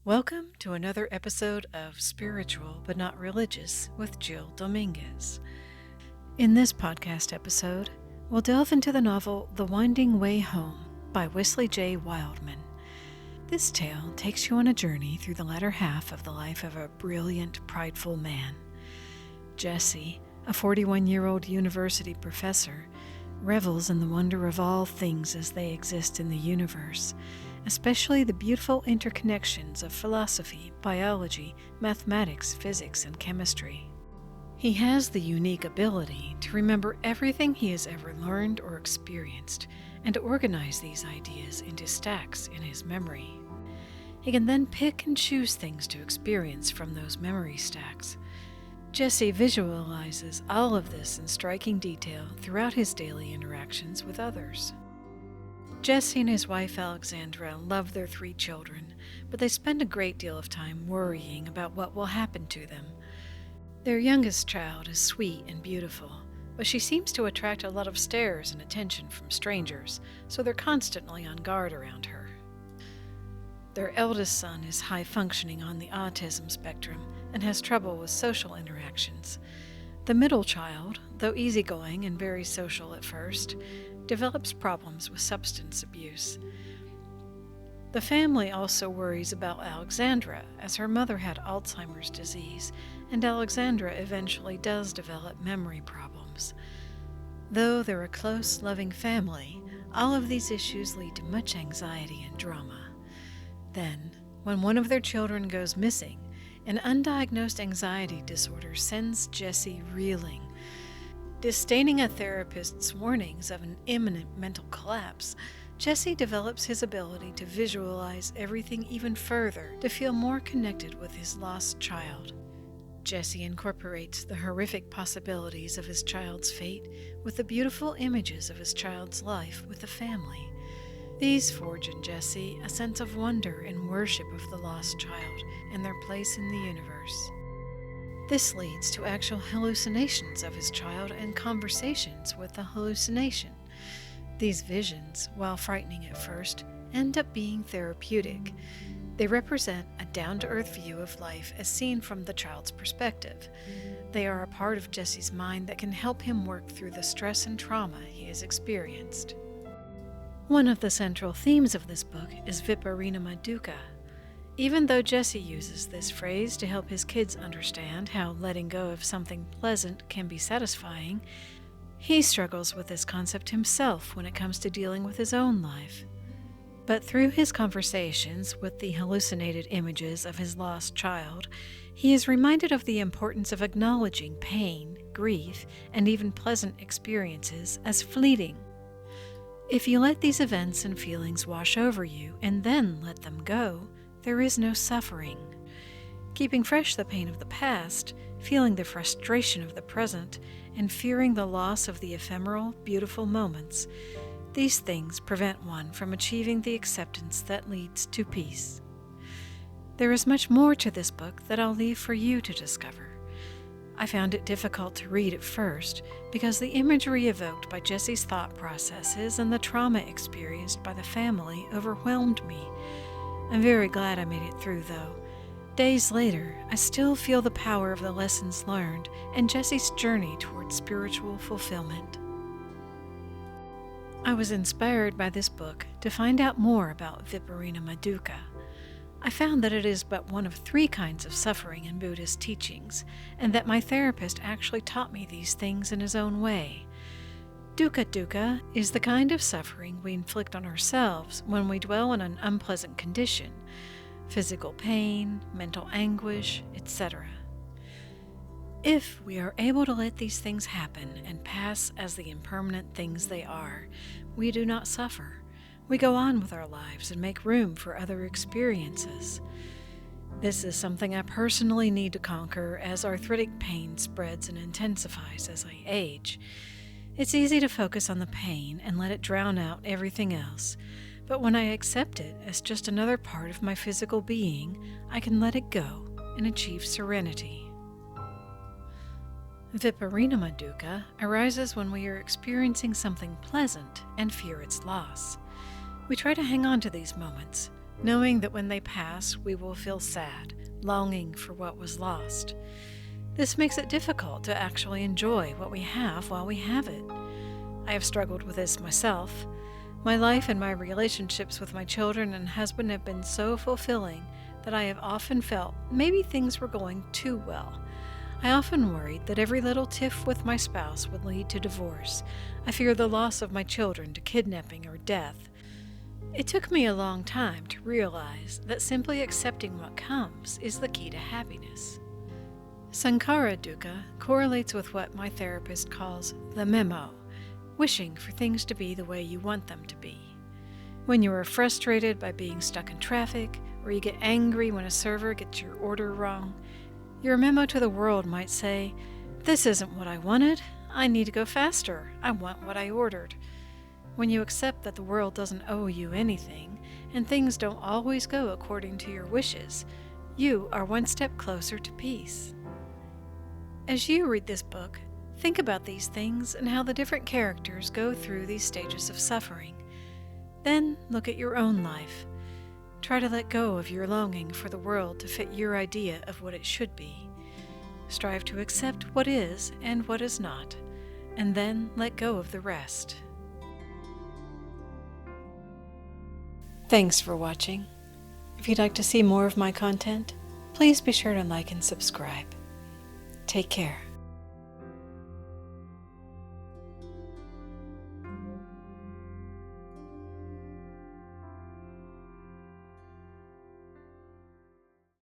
Welcome to another episode of Spiritual But Not Religious with Jill Dominguez. In this podcast episode, we'll delve into the novel The Winding Way Home by Wesley J. Wildman. This tale takes you on a journey through the latter half of the life of a brilliant, prideful man. Jesse, a 41-year-old university professor, revels in the wonder of all things as they exist in the universe, especially the beautiful interconnections of philosophy, biology, mathematics, physics, and chemistry. He has the unique ability to remember everything he has ever learned or experienced, and to organize these ideas into stacks in his memory. He can then pick and choose things to experience from those memory stacks. Jesse visualizes all of this in striking detail throughout his daily interactions with others. Jesse and his wife Alexandra love their 3 children, but they spend a great deal of time worrying about what will happen to them. Their youngest child is sweet and beautiful, but she seems to attract a lot of stares and attention from strangers, so they're constantly on guard around her. Their eldest son is high-functioning on the autism spectrum and has trouble with social interactions. The middle child, though easygoing and very social at first, develops problems with substance abuse. The family also worries about Alexandra, as her mother had Alzheimer's disease, and Alexandra eventually does develop memory problems. Though they're a close, loving family, all of these issues lead to much anxiety and drama. Then, when one of their children goes missing, an undiagnosed anxiety disorder sends Jesse reeling. Disdaining a therapist's warnings of an imminent mental collapse, Jesse develops his ability to visualize everything even further to feel more connected with his lost child. Jesse incorporates the horrific possibilities of his child's fate with the beautiful images of his child's life with the family. These forge in Jesse a sense of wonder and worship of the lost child and their place in the universe. This leads to actual hallucinations of his child and conversations with the hallucination. These visions, while frightening at first, end up being therapeutic. They represent a down-to-earth view of life as seen from the child's perspective. They are a part of Jesse's mind that can help him work through the stress and trauma he has experienced. One of the central themes of this book is viparinama dukkha. Even though Jesse uses this phrase to help his kids understand how letting go of something pleasant can be satisfying, he struggles with this concept himself when it comes to dealing with his own life. But through his conversations with the hallucinated images of his lost child, he is reminded of the importance of acknowledging pain, grief, and even pleasant experiences as fleeting. If you let these events and feelings wash over you and then let them go, there is no suffering. Keeping fresh the pain of the past, feeling the frustration of the present, and fearing the loss of the ephemeral, beautiful moments, these things prevent one from achieving the acceptance that leads to peace. There is much more to this book that I'll leave for you to discover. I found it difficult to read at first because the imagery evoked by Jesse's thought processes and the trauma experienced by the family overwhelmed me. I'm very glad I made it through, though. Days later, I still feel the power of the lessons learned and Jesse's journey toward spiritual fulfillment. I was inspired by this book to find out more about viparinama dukkha. I found that it is but one of 3 kinds of suffering in Buddhist teachings, and that my therapist actually taught me these things in his own way. Dukkha is the kind of suffering we inflict on ourselves when we dwell on an unpleasant condition, physical pain, mental anguish, etc. If we are able to let these things happen and pass as the impermanent things they are, we do not suffer. We go on with our lives and make room for other experiences. This is something I personally need to conquer as arthritic pain spreads and intensifies as I age. It's easy to focus on the pain and let it drown out everything else, but when I accept it as just another part of my physical being, I can let it go and achieve serenity. Viparinama dukkha arises when we are experiencing something pleasant and fear its loss. We try to hang on to these moments, knowing that when they pass, we will feel sad, longing for what was lost. This makes it difficult to actually enjoy what we have while we have it. I have struggled with this myself. My life and my relationships with my children and husband have been so fulfilling that I have often felt maybe things were going too well. I often worried that every little tiff with my spouse would lead to divorce. I feared the loss of my children to kidnapping or death. It took me a long time to realize that simply accepting what comes is the key to happiness. Sankhara dukkha correlates with what my therapist calls the memo, wishing for things to be the way you want them to be. When you are frustrated by being stuck in traffic, or you get angry when a server gets your order wrong, your memo to the world might say, "This isn't what I wanted. I need to go faster. I want what I ordered." When you accept that the world doesn't owe you anything, and things don't always go according to your wishes, you are one step closer to peace. As you read this book, think about these things and how the different characters go through these stages of suffering. Then look at your own life. Try to let go of your longing for the world to fit your idea of what it should be. Strive to accept what is and what is not, and then let go of the rest. Thanks for watching. If you'd like to see more of my content, please be sure to like and subscribe. Take care.